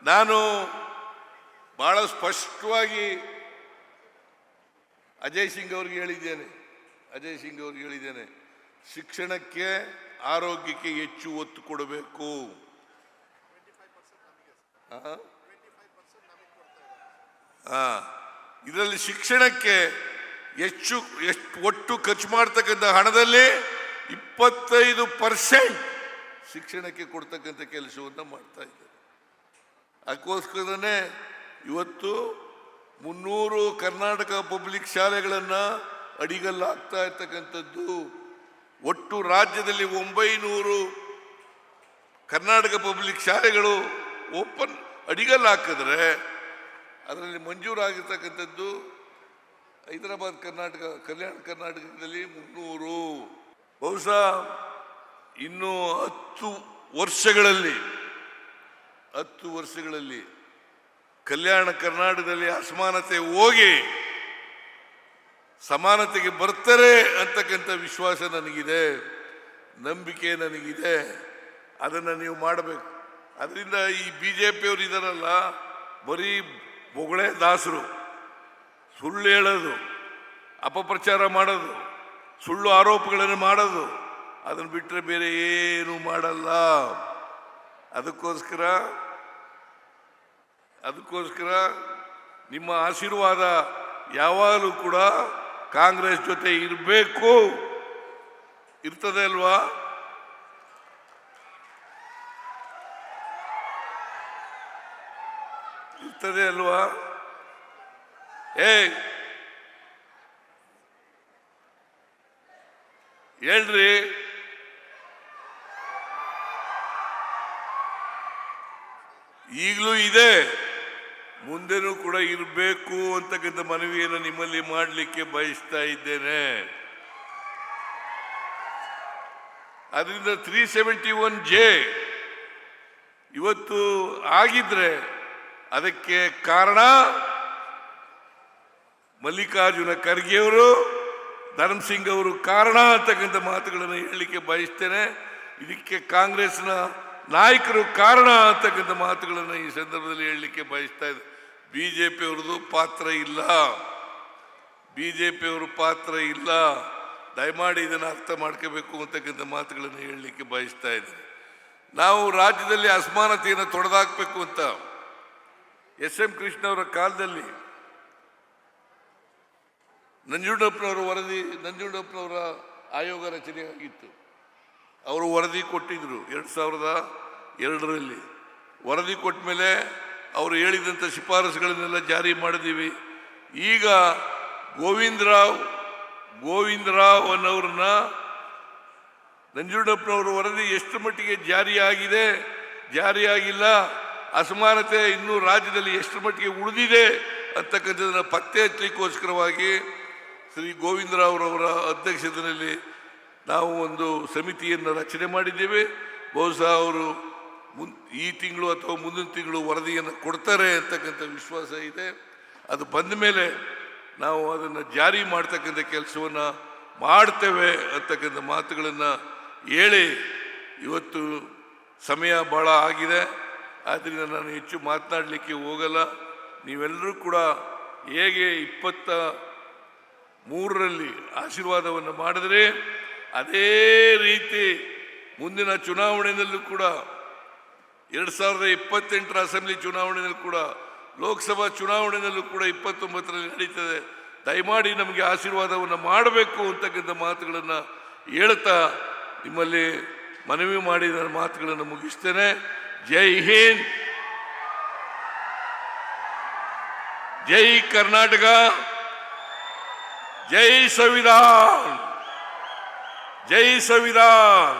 ನಾನು ಬಹಳ ಸ್ಪಷ್ಟವಾಗಿ ಅಜಯ್ ಸಿಂಗ್ ಅವ್ರಿಗೆ ಹೇಳಿದ್ದೇನೆ, ಶಿಕ್ಷಣಕ್ಕೆ ಆರೋಗ್ಯಕ್ಕೆ ಹೆಚ್ಚು ಒತ್ತು ಕೊಡಬೇಕು. ಇದರಲ್ಲಿ ಶಿಕ್ಷಣಕ್ಕೆ ಎಷ್ಟು ಒಟ್ಟು ಖರ್ಚು ಮಾಡ್ತಕ್ಕಂಥ ಹಣದಲ್ಲಿ 25% ಶಿಕ್ಷಣಕ್ಕೆ ಕೊಡ್ತಕ್ಕಂಥ ಕೆಲಸವನ್ನು ಮಾಡ್ತಾ ಇದ್ದಾರೆ. ಅದಕ್ಕೋಸ್ಕರನೇ ಇವತ್ತು 300 ಕರ್ನಾಟಕ ಪಬ್ಲಿಕ್ ಶಾಲೆಗಳನ್ನು ಅಡಿಗಲ್ಲಾಗ್ತಾ ಇರ್ತಕ್ಕಂಥದ್ದು. ಒಟ್ಟು ರಾಜ್ಯದಲ್ಲಿ 900 ಕರ್ನಾಟಕ ಪಬ್ಲಿಕ್ ಶಾಲೆಗಳು ಓಪನ್ ಅಡಿಗಲ್ ಹಾಕಿದ್ರೆ ಅದರಲ್ಲಿ ಮಂಜೂರಾಗಿರ್ತಕ್ಕಂಥದ್ದು ಹೈದರಾಬಾದ್ ಕಲ್ಯಾಣ ಕರ್ನಾಟಕದಲ್ಲಿ 300. ಬಹುಶಃ ಇನ್ನು 10 ವರ್ಷಗಳಲ್ಲಿ ಕಲ್ಯಾಣ ಕರ್ನಾಟಕದಲ್ಲಿ ಅಸಮಾನತೆ ಹೋಗಿ ಸಮಾನತೆಗೆ ಬರ್ತಾರೆ ಅಂತಕ್ಕಂಥ ವಿಶ್ವಾಸ ನನಗಿದೆ, ನಂಬಿಕೆ ನನಗಿದೆ. ಅದನ್ನು ನೀವು ಮಾಡಬೇಕು. ಅದರಿಂದ ಈ BJPಯವರು ಇದಾರಲ್ಲ, ಬರೀ ಬೊಗಳೆ ದಾಸರು, ಸುಳ್ಳು ಹೇಳೋದು, ಅಪಪ್ರಚಾರ ಮಾಡೋದು, ಸುಳ್ಳು ಆರೋಪಗಳನ್ನು ಮಾಡೋದು, ಅದನ್ನು ಬಿಟ್ಟರೆ ಬೇರೆ ಏನು ಮಾಡಲ್ಲ. ಅದಕ್ಕೋಸ್ಕರ ನಿಮ್ಮ ಆಶೀರ್ವಾದ ಯಾವಾಗಲೂ ಕೂಡ ಕಾಂಗ್ರೆಸ್ ಜೊತೆ ಇರಬೇಕು. ಇರ್ತದೆ ಅಲ್ವಾ? ಇರ್ತದೆ ಅಲ್ವಾ? ಹೇಳ್ರಿ. ಈಗಲೂ ಇದೆ, ಮುಂದೆನೂ ಕೂಡ ಇರಬೇಕು ಅಂತಕ್ಕಂಥ ಮನವಿಯನ್ನು ನಿಮ್ಮಲ್ಲಿ ಮಾಡಲಿಕ್ಕೆ ಬಯಸ್ತಾ ಇದ್ದೇನೆ. ಅದರಿಂದ 371J ಇವತ್ತು ಆಗಿದ್ರೆ ಅದಕ್ಕೆ ಕಾರಣ ಮಲ್ಲಿಕಾರ್ಜುನ ಖರ್ಗೆ ಅವರು, ಧರ್ಮಸಿಂಗ್ ಅವರು ಕಾರಣ ಅಂತಕ್ಕಂಥ ಮಾತುಗಳನ್ನು ಹೇಳಲಿಕ್ಕೆ ಬಯಸ್ತೇನೆ. ಇದಕ್ಕೆ ಕಾಂಗ್ರೆಸ್ನ ನಾಯಕರು ಕಾರಣ ಅಂತಕ್ಕಂಥ ಮಾತುಗಳನ್ನು ಈ ಸಂದರ್ಭದಲ್ಲಿ ಹೇಳಲಿಕ್ಕೆ ಬಯಸ್ತಾ ಇದೆ. BJPಯವ್ರದ್ದು ಪಾತ್ರ ಇಲ್ಲ. ದಯಮಾಡಿ ಇದನ್ನು ಅರ್ಥ ಮಾಡ್ಕೋಬೇಕು ಅಂತಕ್ಕಂಥ ಮಾತುಗಳನ್ನು ಹೇಳಲಿಕ್ಕೆ ಬಯಸ್ತಾ ಇದ್ದೇನೆ. ನಾವು ರಾಜ್ಯದಲ್ಲಿ ಅಸಮಾನತೆಯನ್ನು ತೊಡೆದಾಕಬೇಕು ಅಂತ SM ಕೃಷ್ಣ ಅವರ ಕಾಲದಲ್ಲಿ ನಂಜುಂಡಪ್ಪನವರ ಆಯೋಗ ರಚನೆ ಆಗಿತ್ತು. ಅವರು ವರದಿ ಕೊಟ್ಟಿದ್ರು 2002ರಲ್ಲಿ. ವರದಿ ಕೊಟ್ಟ ಮೇಲೆ ಅವರು ಹೇಳಿದಂಥ ಶಿಫಾರಸುಗಳನ್ನೆಲ್ಲ ಜಾರಿ ಮಾಡಿದ್ದೀವಿ. ಈಗ ಗೋವಿಂದರಾವ್ ಅನ್ನೋರನ್ನ ನಂಜುಂಡಪ್ಪನವರ ವರದಿ ಎಷ್ಟು ಮಟ್ಟಿಗೆ ಜಾರಿಯಾಗಿಲ್ಲ, ಅಸಮಾನತೆ ಇನ್ನೂ ರಾಜ್ಯದಲ್ಲಿ ಎಷ್ಟು ಮಟ್ಟಿಗೆ ಉಳಿದಿದೆ ಅಂತಕ್ಕಂಥದ್ದನ್ನು ಪತ್ತೆ ಹಚ್ಚಲಿಕ್ಕೋಸ್ಕರವಾಗಿ ಶ್ರೀ ಗೋವಿಂದರಾವ್ರವರ ಅಧ್ಯಕ್ಷತೆಯಲ್ಲಿ ನಾವು ಒಂದು ಸಮಿತಿಯನ್ನು ರಚನೆ ಮಾಡಿದ್ದೇವೆ. ಬಹುಶಃ ಅವರು ಈ ತಿಂಗಳು ಅಥವಾ ಮುಂದಿನ ತಿಂಗಳು ವರದಿಯನ್ನು ಕೊಡ್ತಾರೆ ಅಂತಕ್ಕಂಥ ವಿಶ್ವಾಸ ಇದೆ. ಅದು ಬಂದ ಮೇಲೆ ನಾವು ಅದನ್ನು ಜಾರಿ ಮಾಡ್ತಕ್ಕಂಥ ಕೆಲಸವನ್ನು ಮಾಡ್ತೇವೆ ಅಂತಕ್ಕಂಥ ಮಾತುಗಳನ್ನು ಹೇಳಿ, ಇವತ್ತು ಸಮಯ ಭಾಳ ಆಗಿದೆ, ಆದ್ದರಿಂದ ನಾನು ಹೆಚ್ಚು ಮಾತನಾಡಲಿಕ್ಕೆ ಹೋಗಲ್ಲ. ನೀವೆಲ್ಲರೂ ಕೂಡ ಹೇಗೆ 23ರಲ್ಲಿ ಆಶೀರ್ವಾದವನ್ನು ಮಾಡಿದ್ರೆ ಅದೇ ರೀತಿ ಮುಂದಿನ ಚುನಾವಣೆಯಲ್ಲೂ ಕೂಡ 2028ರ ಅಸೆಂಬ್ಲಿ ಚುನಾವಣೆಯಲ್ಲೂ ಕೂಡ, ಲೋಕಸಭಾ ಚುನಾವಣೆಯಲ್ಲೂ ಕೂಡ 29ರಲ್ಲಿ ನಡೀತದೆ. ದಯಮಾಡಿ ನಮಗೆ ಆಶೀರ್ವಾದವನ್ನು ಮಾಡಬೇಕು ಅಂತಕ್ಕಂಥ ಮಾತುಗಳನ್ನು ಹೇಳ್ತಾ ನಿಮ್ಮಲ್ಲಿ ಮನವಿ ಮಾಡಿದ ಮಾತುಗಳನ್ನು ಮುಗಿಸ್ತೇನೆ. ಜೈ ಹಿಂದ್, ಜೈ ಕರ್ನಾಟಕ, ಜೈ ಸಂವಿಧಾನ, ಜೈ ಸಂವಿಧಾನ.